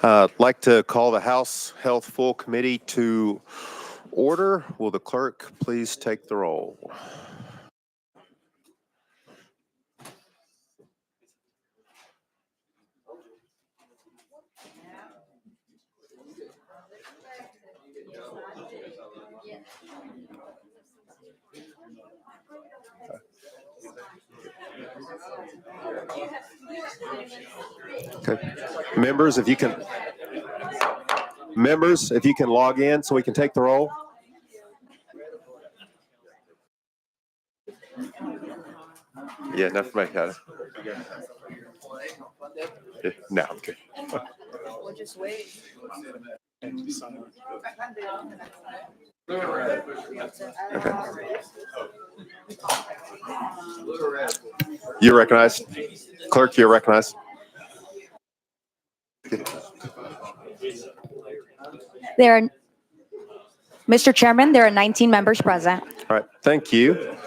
I'd like to call the House Health Full Committee to order. Will the clerk please take the roll? Okay. Members, if you can log in so we can take the roll. Yeah, everybody got it. Yeah, no, I'm good. We'll just wait. You're recognized. Clerk, you're recognized. Mr. Chairman, there are 19 members present. All right, thank you.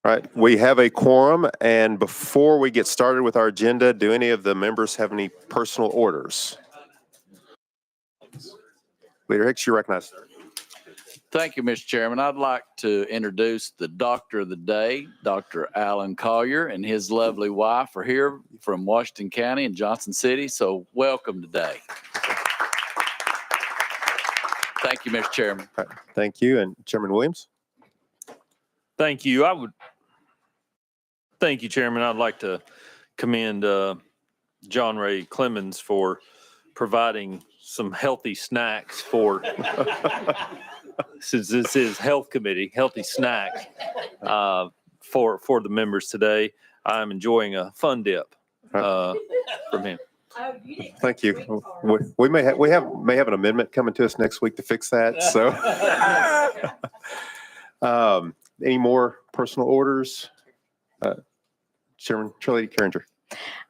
All right, we have a quorum, and before we get started with our agenda, do any of the members have any personal orders? Leader Hicks, you're recognized. Thank you, Mr. Chairman. I'd like to introduce the doctor of the day, Dr. Alan Collier, and his lovely wife are here from Washington County and Johnson City, so welcome today. Thank you, Mr. Chairman. All right, thank you, and Chairman Williams. Thank you. Thank you, Chairman. I'd like to commend John Ray Clemens for providing some healthy snacks for, since this is Health Committee, healthy snacks for the members today. I'm enjoying a Fun Dip from him. Thank you. We may have an amendment coming to us next week to fix that. So, any more personal orders? Chairman Chair Lady Carringer.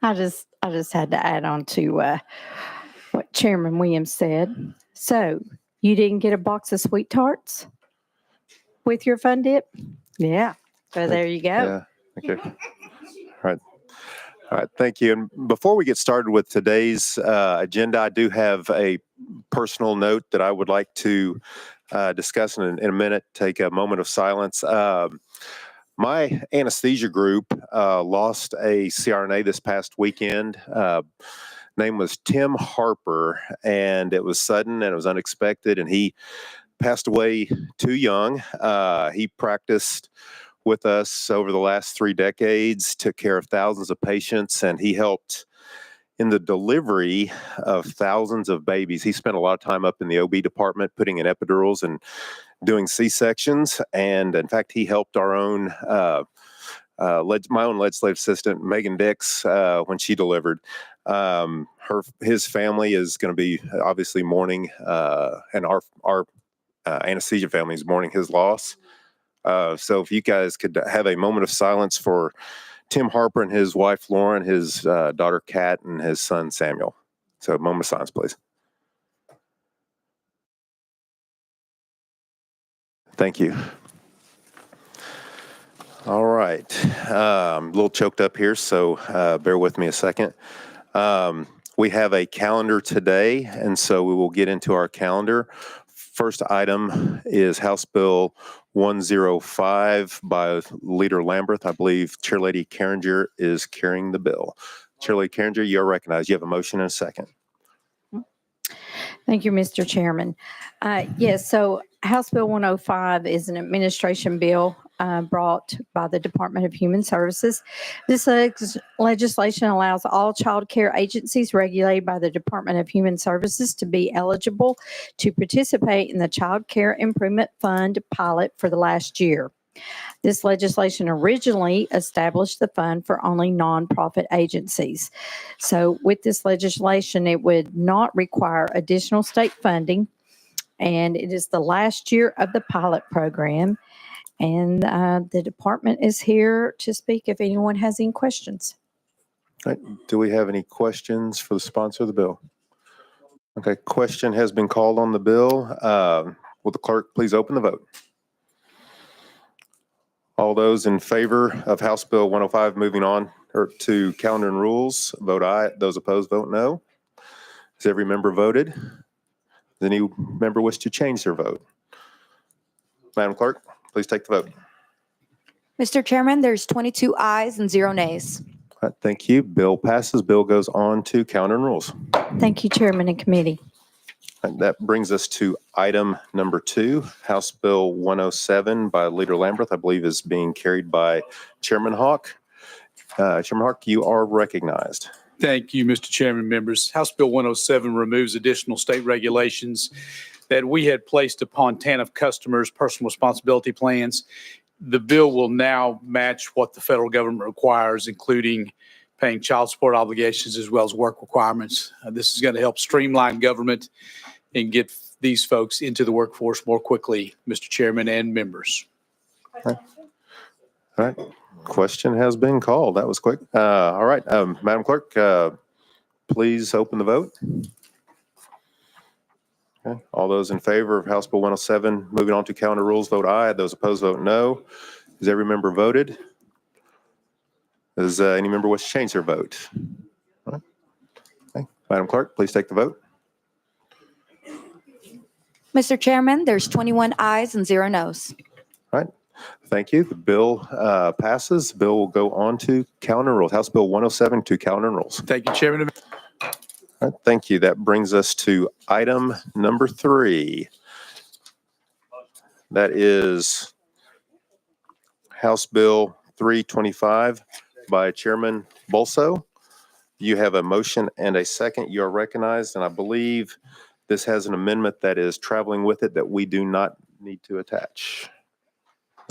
I just had to add on to what Chairman Williams said. So you didn't get a box of sweet tarts with your Fun Dip? Yeah. So there you go. Yeah. Okay. All right. Thank you. And before we get started with today's agenda, I do have a personal note that I would like to discuss in a minute. Take a moment of silence. My anesthesia group lost a CRNA this past weekend. Name was Tim Harper, and it was sudden and it was unexpected, and he passed away too young. He practiced with us over the last 3 decades, took care of thousands of patients, and he helped in the delivery of thousands of babies. He spent a lot of time up in the OB department putting in epidurals and doing C-sections. And in fact, he helped our own, my own legislative assistant, Megan Dix, when she delivered. His family is going to be obviously mourning, and our anesthesia family is mourning his loss. So if you guys could have a moment of silence for Tim Harper and his wife, Lauren, his daughter, Kat, and his son, Samuel. So a moment of silence, please. Thank you. All right. I'm a little choked up here, so bear with me a second. We have a calendar today, and so we will get into our calendar. First item is House Bill 105 by Leader Lamberth. I believe Chair Lady Carringer is carrying the bill. Chair Lady Carringer, you're recognized. You have a motion and a second. Thank you, Mr. Chairman. Yes, so House Bill 105 is an administration bill brought by the Department of Human Services. This legislation allows all child care agencies regulated by the Department of Human Services to be eligible to participate in the Child Care Improvement Fund pilot for the last year. This legislation originally established the fund for only nonprofit agencies. So with this legislation, it would not require additional state funding, and it is the last year of the pilot program. And the department is here to speak if anyone has any questions. All right. Do we have any questions for the sponsor of the bill? Okay, question has been called on the bill. Will the clerk please open the vote? All those in favor of House Bill 105 moving on or to calendar and rules, vote aye. Those opposed, vote no. Has every member voted? Does any member wish to change their vote? Madam Clerk, please take the vote. Mr. Chairman, there's 22 ayes and 0 nays. All right, thank you. Bill passes. Bill goes on to calendar and rules. Thank you, Chairman and Committee. And that brings us to item number 2, House Bill 107 by Leader Lamberth, I believe is being carried by Chairman Hawk. Chairman Hawk, you are recognized. Thank you, Mr. Chairman, members. House Bill 107 removes additional state regulations that we had placed upon TANF customers' personal responsibility plans. The bill will now match what the federal government requires, including paying child support obligations as well as work requirements. This is going to help streamline government and get these folks into the workforce more quickly, Mr. Chairman and members. All right. Question has been called. That was quick. All right. Madam Clerk, please open the vote. Okay. All those in favor of House Bill 107 moving on to calendar rules, vote aye. Those opposed, vote no. Has every member voted? Does any member wish to change their vote? All right. Okay. Madam Clerk, please take the vote. Mr. Chairman, there's 21 ayes and 0 noes. All right. Thank you. The bill passes. Bill will go on to calendar rules. House Bill 107 to calendar rules. Thank you, Chairman. All right, thank you. That brings us to item number 3. That is House Bill 325 by Chairman Bolso. You have a motion and a second. You are recognized, and I believe this has an amendment that is traveling with it that we do not need to attach.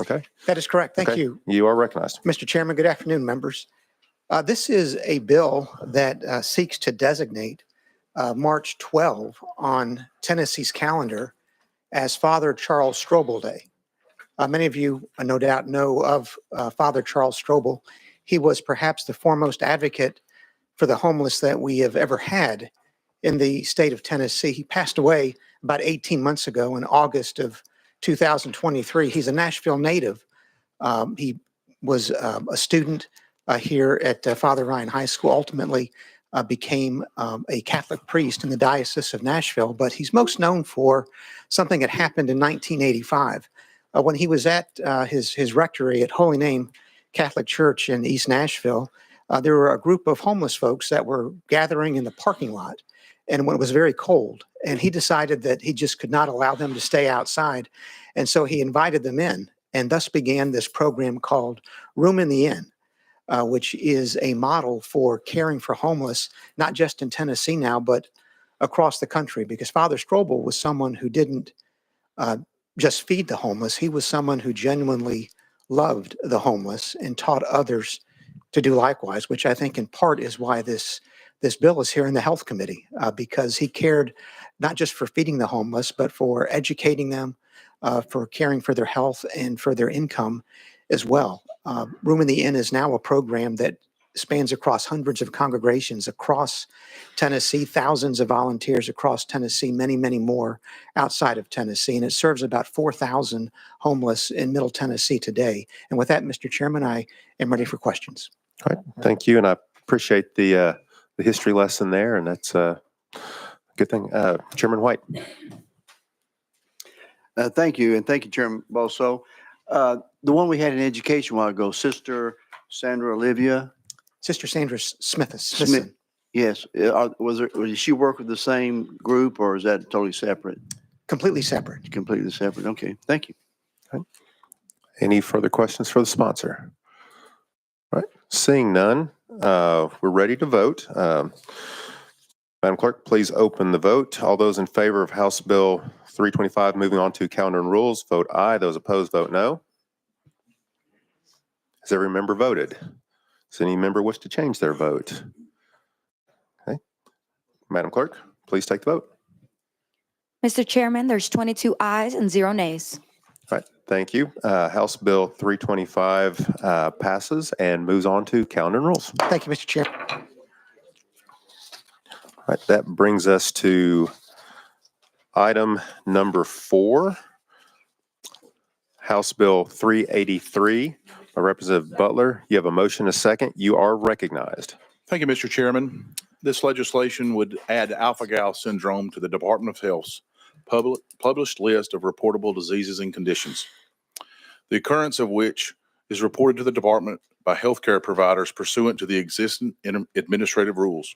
Okay? That is correct. Thank Okay. you, You are recognized. Mr. Chairman. Good afternoon, members. This is a bill that seeks to designate March 12 on Tennessee's calendar as Father Charles Strobel Day. Many of you, no doubt, know of Father Charles Strobel. He was perhaps the foremost advocate for the homeless that we have ever had in the state of Tennessee. He passed away about 18 months ago in August of 2023. He's a Nashville native. He was a student here at Father Ryan High School, ultimately became a Catholic priest in the Diocese of Nashville, but he's most known for something that happened in 1985. When he was at his rectory at Holy Name Catholic Church in East Nashville, there were a group of homeless folks that were gathering in the parking lot, and when it was very cold, and he decided that he just could not allow them to stay outside, and so he invited them in, and thus began this program called Room in the Inn, which is a model for caring for homeless, not just in Tennessee now, but across the country, because Father Strobel was someone who didn't just feed the homeless. He was someone who genuinely loved the homeless and taught others to do likewise, which I think in part is why this bill is here in the Health Committee, because he cared not just for feeding the homeless, but for educating them, for caring for their health and for their income as well. Room in the Inn is now a program that spans across hundreds of congregations across Tennessee, thousands of volunteers across Tennessee, many, many more outside of Tennessee, and it serves about 4,000 homeless in Middle Tennessee today. And with that, Mr. Chairman, I am ready for questions. All right. Thank you, and I appreciate the history lesson there, and that's a good thing. Chairman White. Thank you, and thank you, Chairman Bolso. The one we had in education a while ago, Sister Sandra Olivia. Sister Sandra Smith. Smith. Yes. Did she work with the same group, or is that totally separate? Completely separate. Completely separate. Okay. Thank you. Okay. Any further questions for the sponsor? All right. Seeing none, we're ready to vote. Madam Clerk, please open the vote. All those in favor of House Bill 325 moving on to calendar and rules, vote aye. Those opposed, vote no. Has every member voted? Does any member wish to change their vote? Okay. Madam Clerk, please take the vote. Mr. Chairman, there's 22 ayes and 0 nays. All right. Thank you. House Bill 325 passes and moves on to calendar and rules. Thank you, Mr. Chair. All right. That brings us to item number 4. House Bill 383 by Representative Butler. You have a motion, a second. You are recognized. Thank you, Mr. Chairman. This legislation would add alpha-gal syndrome to the Department of Health's published list of reportable diseases and conditions, the occurrence of which is reported to the department by healthcare providers pursuant to the existing administrative rules.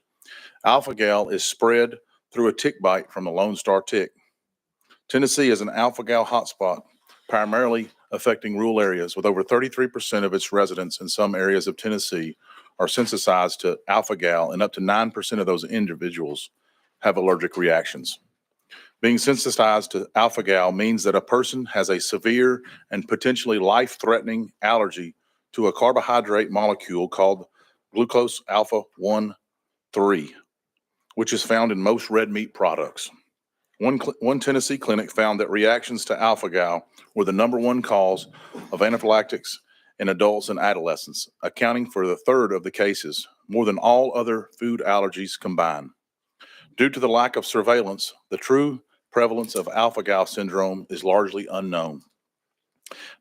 Alpha-gal is spread through a tick bite from the Lone Star tick. Tennessee is an alpha-gal hotspot, primarily affecting rural areas, with over 33% of its residents in some areas of Tennessee are sensitized to alpha-gal, and up to 9% of those individuals have allergic reactions. Being sensitized to alpha-gal means that a person has a severe and potentially life-threatening allergy to a carbohydrate molecule called glucose alpha-1,3, which is found in most red meat products. One Tennessee clinic found that reactions to alpha-gal were the #1 cause of anaphylactics in adults and adolescents, accounting for a third of the cases, more than all other food allergies combined. Due to the lack of surveillance, the true prevalence of alpha-gal syndrome is largely unknown.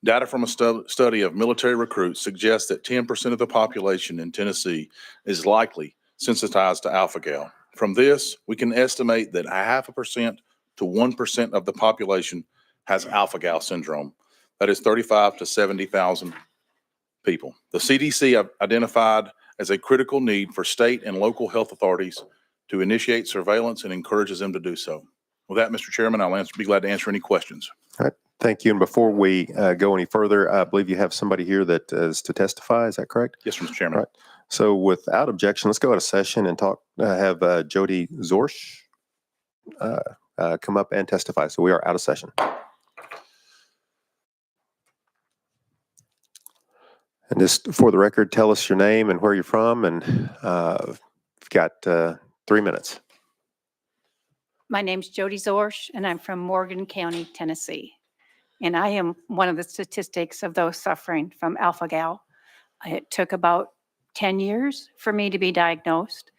Data from a study of military recruits suggests that 10% of the population in Tennessee is likely sensitized to alpha-gal. From this, we can estimate that 0.5% to 1% of the population has alpha-gal syndrome. That is 35 to 70,000 people. The CDC identified as a critical need for state and local health authorities to initiate surveillance and encourages them to do so. With that, Mr. Chairman, I'll be glad to answer any questions. All right. Thank you. And before we go any further, I believe you have somebody here that is to testify. Is that correct? Yes, Mr. Chairman. All right. So without objection, let's go out of session and have Jody Zorsch come up and testify. So we are out of session. And just for the record, tell us your name and where you're from, and you've got 3 minutes. My name's Jody Zorsch, and I'm from Morgan County, Tennessee. And I am one of the statistics of those suffering from alpha-gal. It took about 10 years for me to be diagnosed.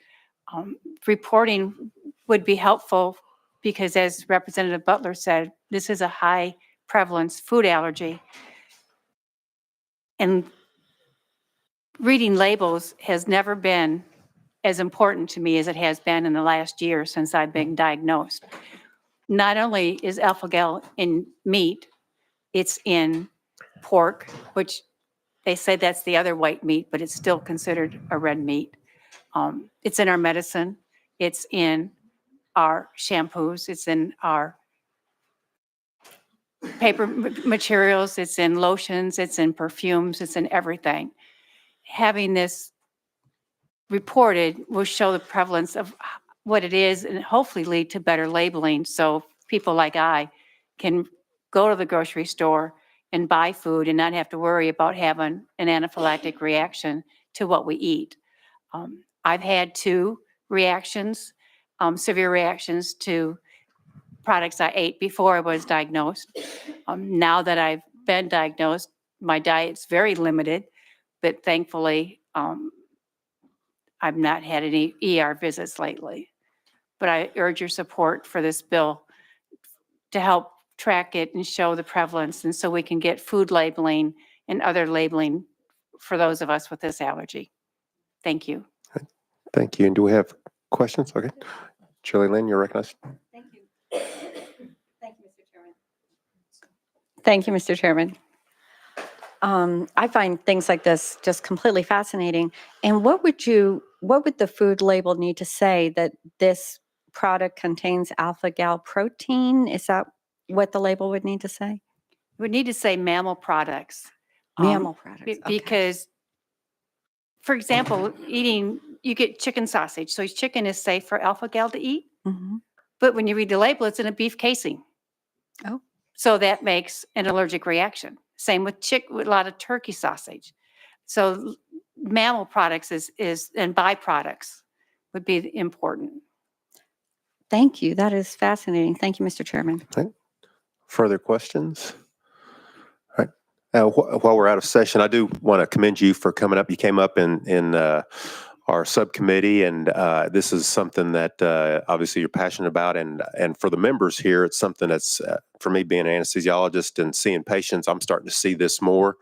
Reporting would be helpful because, as Representative Butler said, this is a high prevalence food allergy. And reading labels has never been as important to me as it has been in the last year since I've been diagnosed. Not only is alpha-gal in meat, it's in pork, which they say that's the other white meat, but it's still considered a red meat. It's in our medicine. It's in our shampoos. It's in our paper materials. It's in lotions. It's in perfumes. It's in everything. Having this reported will show the prevalence of what it is and hopefully lead to better labeling so people like I can go to the grocery store and buy food and not have to worry about having an anaphylactic reaction to what we eat. I've had 2 reactions, severe reactions to products I ate before I was diagnosed. Now that I've been diagnosed, my diet's very limited, but thankfully, I've not had any ER visits lately. But I urge your support for this bill to help track it and show the prevalence, and so we can get food labeling and other labeling for those of us with this allergy. Thank you. Thank you. And do we have questions? Okay. Shirley Lynn, you're recognized. Thank you. Thank you, Mr. Chairman. Thank you, Mr. Chairman. I find things like this just completely fascinating. And what would the food label need to say that this product contains alpha-gal protein? Is that what the label would need to say? We need to say mammal products. Mammal products. Okay. Because, for example, you get chicken sausage. So chicken is safe for alpha-gal to eat. Mhm. But when you read the label, it's in a beef casing. Oh. So that makes an allergic reaction. Same with with a lot of turkey sausage. So mammal products and byproducts would be important. Thank you. That is fascinating. Thank you, Mr. Chairman. Further questions? All right. While we're out of session, I do want to commend you for coming up. You came up in our subcommittee, and this is something that obviously you're passionate about, and for the members here, it's something that's for me being an anesthesiologist and seeing patients, I'm starting to see this more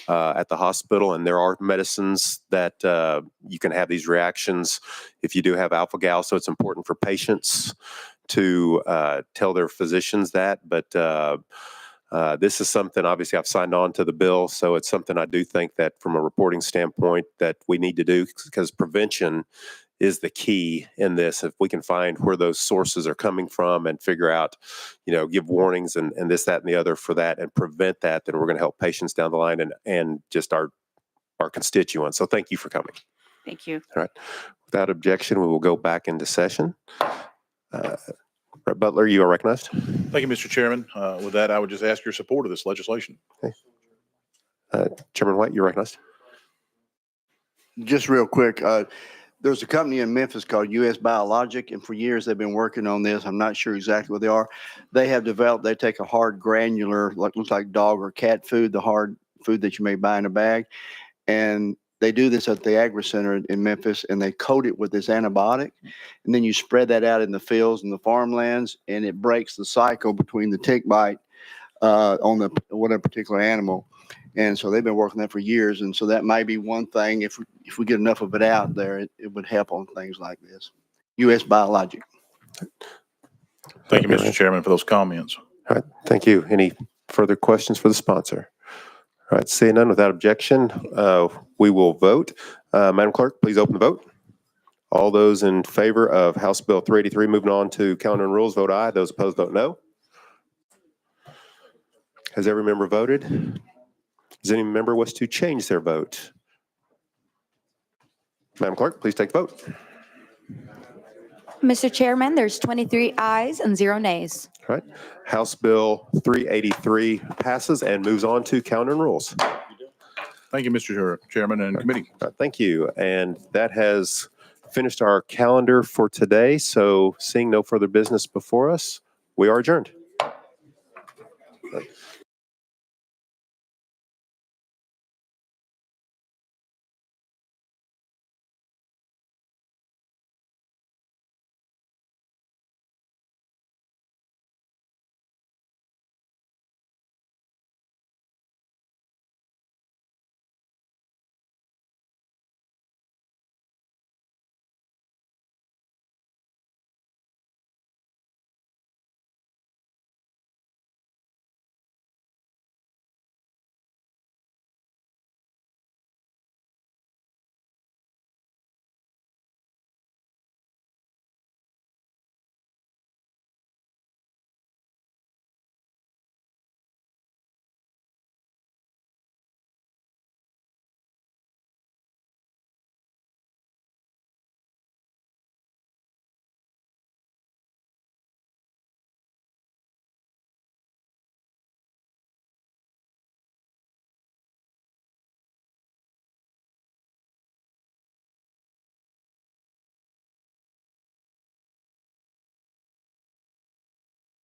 at the hospital, and there are medicines that you can have these reactions if you do have alpha-gal, so it's important for patients to tell their physicians that, but this is something, obviously I've signed on to the bill, so it's something I do think that from a reporting standpoint that we need to do, because prevention is the key in this. If we can find where those sources are coming from and figure out, give warnings and this, that, and the other for that and prevent that, then we're going to help patients down the line and just our constituents. So thank you for coming. Thank you. All right. Without objection, we will go back into session. Brett Butler, you are recognized. Thank you, Mr. Chairman. With that, I would just ask your support of this legislation. Chairman White, you're recognized. Just real quick, there's a company in Memphis called US Biologic, and for years they've been working on this. I'm not sure exactly what they are. They take a hard granular, looks like dog or cat food, the hard food that you may buy in a bag, and they do this at the Agri Center in Memphis, and they coat it with this antibiotic, and then you spread that out in the fields and the farmlands, and it breaks the cycle between the tick bite on the whatever particular animal. And so they've been working that for years, and so that might be one thing. If we get enough of it out there, it would help on things like this. US Biologic. Thank you, Mr. Chairman, for those comments. All right. Thank you. Any further questions for the sponsor? All right. Seeing none, without objection, we will vote. Madam Clerk, please open the vote. All those in favor of House Bill 383 moving on to calendar and rules, vote aye. Those opposed, vote no. Has every member voted? Does any member wish to change their vote? Madam Clerk, please take the vote. Mr. Chairman, there's 23 ayes and 0 nays. All right. House Bill 383 passes and moves on to calendar and rules. Thank you, Mr. Chairman and committee. All right, thank you. And that has finished our calendar for today. So seeing no further business before us, we are adjourned.